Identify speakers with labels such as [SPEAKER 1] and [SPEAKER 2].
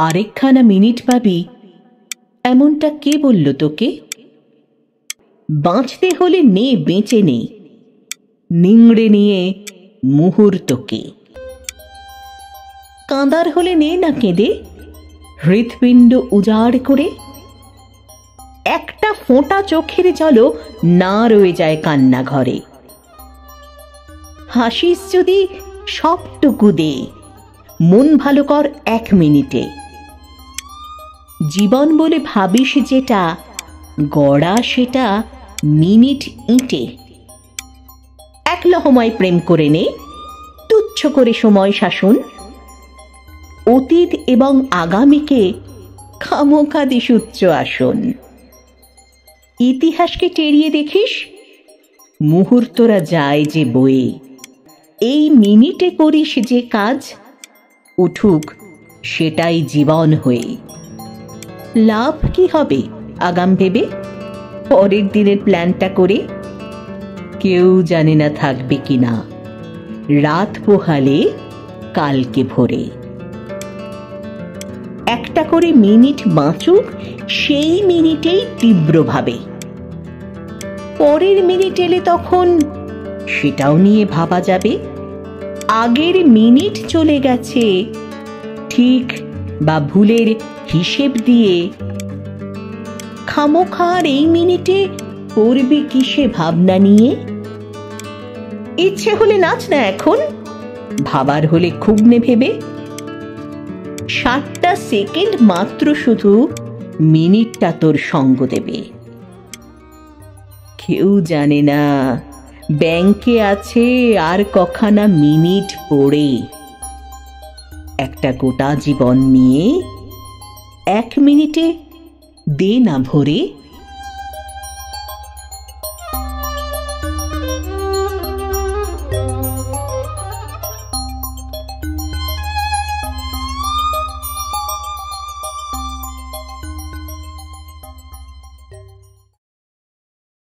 [SPEAKER 1] আরেকখানা minute পাবি, এমনটা কে বলল তোকে? বাঁচতে হলে নে, বেঁচে নে, নিংড়ে নিয়ে মুহূর্তকে। কাঁদার হলে নে না কেঁদে, হৃৎপিণ্ড উজাড় করে। একটা ফোঁটা চোখের জলও না রয়ে যায় কান্না ঘরে। হাসিস যদি সবটুকু দে, মন ভালো কর 1 মিনিটে। জীবন বলে ভাবিস যেটা, গড়া সেটা মিনিট ইঁটে। এক লহমায় প্রেম করে নে, তুচ্ছ করে সময় শাসন। অতীত এবং আগামীকে খামোখা দিস উচ্চ আসন। ইতিহাসকে টেরিয়ে দেখিস, মুহূর্তরা যায় যে বয়ে। এই মিনিটে করিস যে কাজ, উঠুক সেটাই জীবন হয়ে। লাভ কি হবে আগাম ভেবে, পরের দিনের প্ল্যানটা করে? কেউ জানে না থাকবে কিনা, রাত পোহালে কালকে ভোরে। একটা করে মিনিট বাঁচুক সেই মিনিটেই তীব্রভাবে। পরের মিনিট এলে তখন সেটাও নিয়ে ভাবা যাবে। আগের মিনিট চলে গেছে, ঠিক বা ভুলের হিসেব দিয়ে। খামোখার এই মিনিটে করবি কিসে ভাবনা নিয়ে? ইচ্ছে হলে নাচ না এখন, ভাবার হলে খুব নে ভেবে। 60টা সেকেন্ড মাত্র শুধু মিনিটটা তোর সঙ্গ দেবে। কেউ জানে না ব্যাংকে আছে আর কখানা মিনিট পড়ে। একটা গোটা জীবন নিয়ে 1 মিনিটে দে না ভরে।